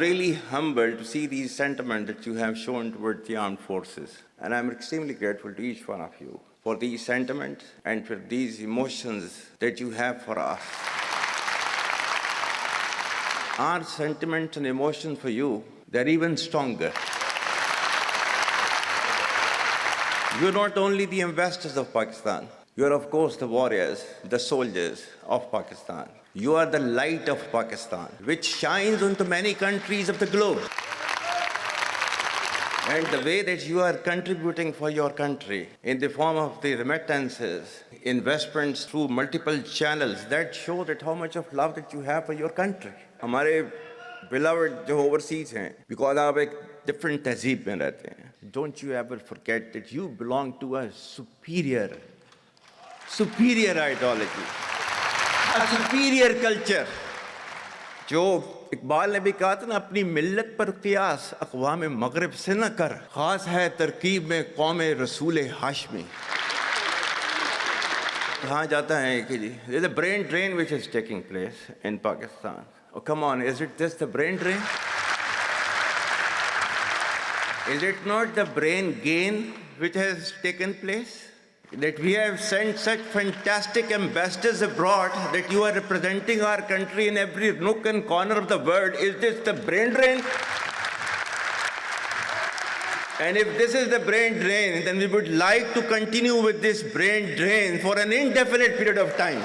really humbled to see these sentiments that you have shown towards the armed forces. And I'm extremely grateful to each one of you for these sentiments and for these emotions that you have for us. Our sentiments and emotions for you, they're even stronger. You're not only the ambassadors of Pakistan, you're of course the warriors, the soldiers of Pakistan. You are the light of Pakistan, which shines onto many countries of the globe. And the way that you are contributing for your country in the form of the remittances, investments through multiple channels, that show that how much of love that you have for your country. हमारे beloved जो overseas हैं, because आप एक different तहजीब में रहते हैं. Don't you ever forget that you belong to a superior ideology, a superior culture. जो इकबाल ने भी कहा था ना, अपनी मिल्लत पर क़ियास अक़वाम मग़रिब से न कर, ख़ास है तरकीब में क़ौम रसूल हाशमी. कहा जाता है कि जी, there's a brain drain which is taking place in Pakistan. Oh, come on, is it just the brain drain? Is it not the brain gain which has taken place? That we have sent such fantastic ambassadors abroad that you are representing our country in every nook and corner of the world. Is this the brain drain? And if this is the brain drain, then we would like to continue with this brain drain for an indefinite period of time.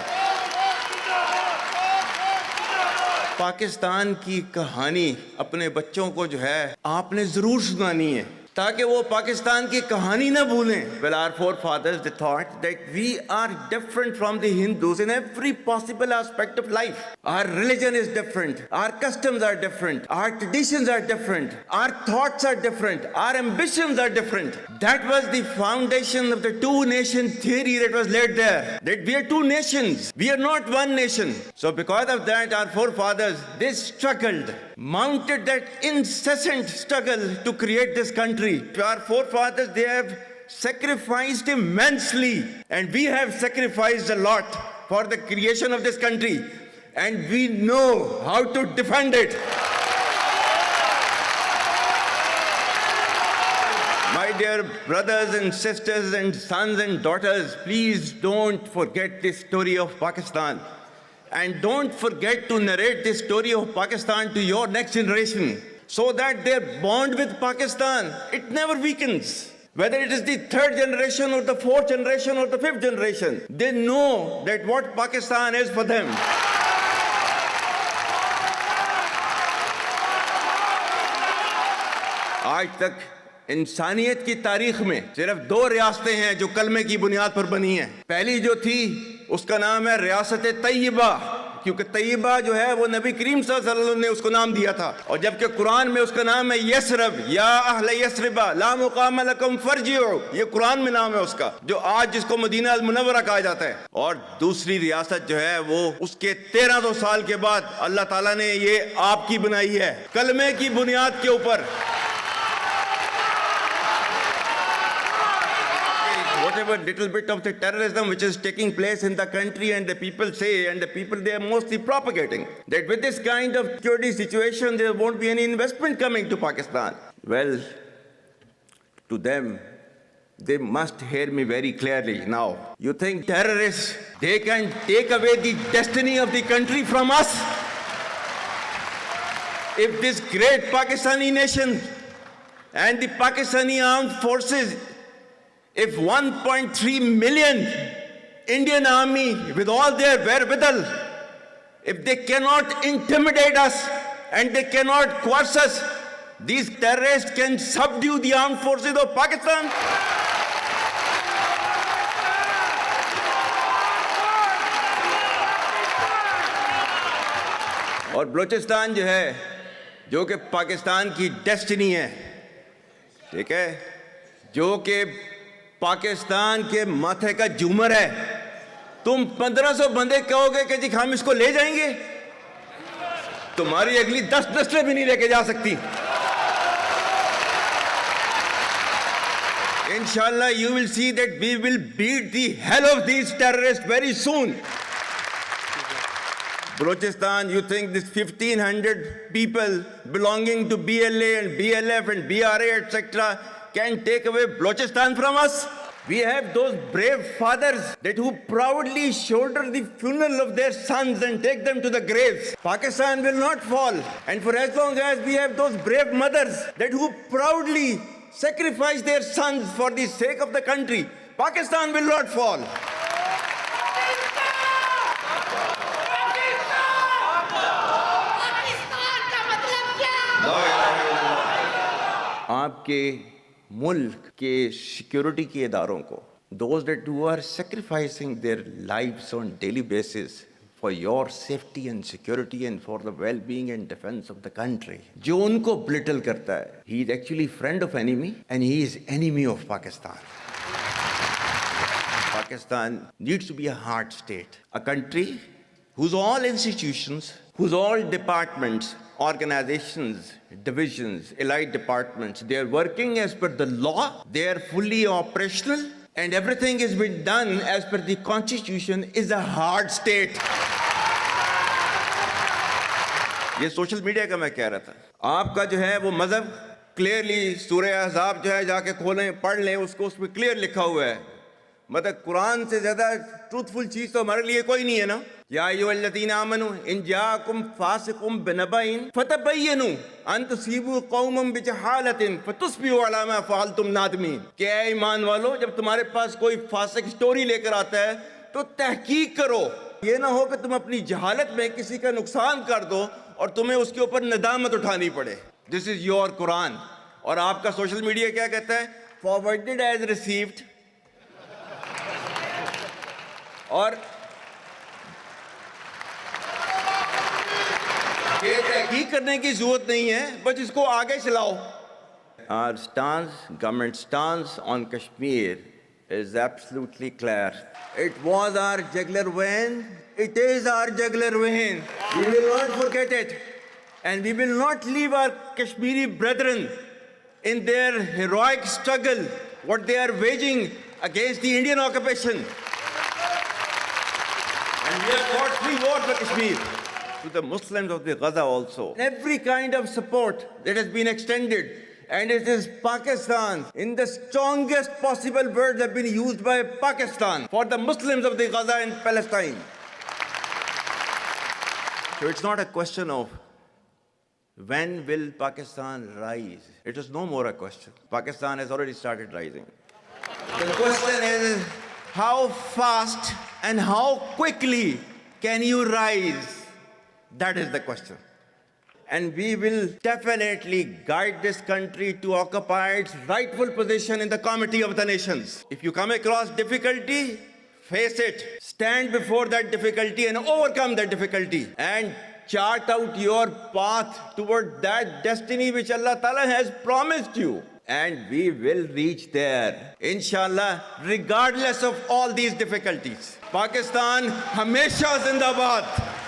Pakistan की कहानी अपने बच्चों को जो है आपने जरूर सुनानी है, ताकि वो पाकिस्तान की कहानी ना भूलें. Well, our forefathers, they thought that we are different from the Hindus in every possible aspect of life. Our religion is different, our customs are different, our traditions are different, our thoughts are different, our ambitions are different. That was the foundation of the two-nation theory that was laid there. That we are two nations, we are not one nation. So because of that, our forefathers, they struggled, mounted that incessant struggle to create this country. Our forefathers, they have sacrificed immensely, and we have sacrificed a lot for the creation of this country, and we know how to defend it. My dear brothers and sisters and sons and daughters, please don't forget this story of Pakistan. And don't forget to narrate this story of Pakistan to your next generation, so that their bond with Pakistan, it never weakens. Whether it is the third generation or the fourth generation or the fifth generation, they know that what Pakistan is for them. आज तक इंसानियत की तारीख में सिर्फ दो रियासतें हैं जो कलमे की बुनियाद पर बनी हैं. पहली जो थी उसका नाम है रियासत तैयबा, क्योंकि तैयबा जो है वो नबी करीम सल्लल्लाहु अलैहि वसल्लम ने उसको नाम दिया था. और जबकि कुरान में उसका नाम है यसरब, या अहले यसरबा ला मुकाम लकुम फरजिउ, ये कुरान में नाम है उसका, जो आज जिसको मदीना अल मुनव्वरा कहा जाता है. और दूसरी रियासत जो है वो उसके 1300 साल के बाद अल्लाह ताला ने ये आपकी बनाई है, कलमे की बुनियाद के ऊपर. Whatever little bit of the terrorism which is taking place in the country, and the people say, and the people they are mostly propagating, that with this kind of security situation there won't be any investment coming to Pakistan. Well, to them, they must hear me very clearly now. You think terrorists, they can take away the destiny of the country from us? If this great Pakistani nation and the Pakistani armed forces, if 1.3 million Indian army with all their wherewithal, if they cannot intimidate us and they cannot coerce us, these terrorists can subdue the armed forces of Pakistan. और बलूचिस्तान जो है, जो कि पाकिस्तान की destiny है, ठीक है, जो कि पाकिस्तान के माथे का झूमर है, तुम 1500 बंदे कहोगे कि जी हम इसको ले जाएंगे, तुम्हारी अगली 10 नस्लें भी नहीं लेके जा सकती. Inshallah, you will see that we will beat the hell of these terrorists very soon. Balochistan, you think this 1,500 people belonging to BLA and BLF and BRA, etc., can take away Balochistan from us? We have those brave fathers that who proudly shoulder the funeral of their sons and take them to the graves. Pakistan will not fall. And for as long as we have those brave mothers that who proudly sacrifice their sons for the sake of the country, Pakistan will not fall. आपके मुल्क के security के इदारों को, those that who are sacrificing their lives on daily basis for your safety and security and for the well-being and defense of the country, जो उनको belittle करता है, he is actually friend of enemy and he is enemy of Pakistan. Pakistan needs to be a hard state, a country whose all institutions, whose all departments, organizations, divisions, allied departments, they are working as per the law, they are fully operational, and everything has been done as per the constitution, is a hard state. ये social media का मैं कह रहा था, आपका जो है वो मजहब क्लियरली सूरह अहज़ाब जो है जाके खोलें पढ़ लें उसको, उसमें क्लियर लिखा हुआ है, मतलब कुरान से ज्यादा ट्रूथफुल चीज तो हमारे लिए कोई नहीं है ना। या अय्युहल्लज़ीना आमनू इन जाअकुम फासिकुम बिनबइन फतबय्यनु अन तुसीबू कौमम बिजहालतिन फतुस्बिहू अला मा फअलतुम नादिमीन। कि ऐ ईमान वालो, जब तुम्हारे पास कोई फासिक स्टोरी लेकर आता है तो तहकीक करो, ये ना हो कि तुम अपनी जहालत में किसी का नुकसान कर दो और तुम्हें उसके ऊपर नदामत उठानी पड़े। This is your Quran. और आपका सोशल मीडिया क्या कहता है? Forwarded as received. और ये तहकीक करने की जरूरत नहीं है, बस इसको आगे चलाओ। Our stance, government stance on Kashmir is absolutely clear. It was our jugular vein, it is our jugular vein. We will not forget it, and we will not leave our Kashmiri brethren in their heroic struggle, what they are waging against the Indian occupation. And we have fought free war for Kashmir. To the Muslims of the Gaza also, every kind of support that has been extended, and it is Pakistan, in the strongest possible words have been used by Pakistan for the Muslims of the Gaza and Palestine. So it's not a question of when will Pakistan rise. It is no more a question. Pakistan has already started rising. The question is how fast and how quickly can you rise? That is the question. And we will definitely guide this country to occupy its rightful position in the Committee of the Nations. If you come across difficulty, face it. Stand before that difficulty and overcome that difficulty. And chart out your path toward that destiny which Allah Ta'ala has promised you. And we will reach there, inshallah, regardless of all these difficulties. Pakistan, Hamesha Zindabad.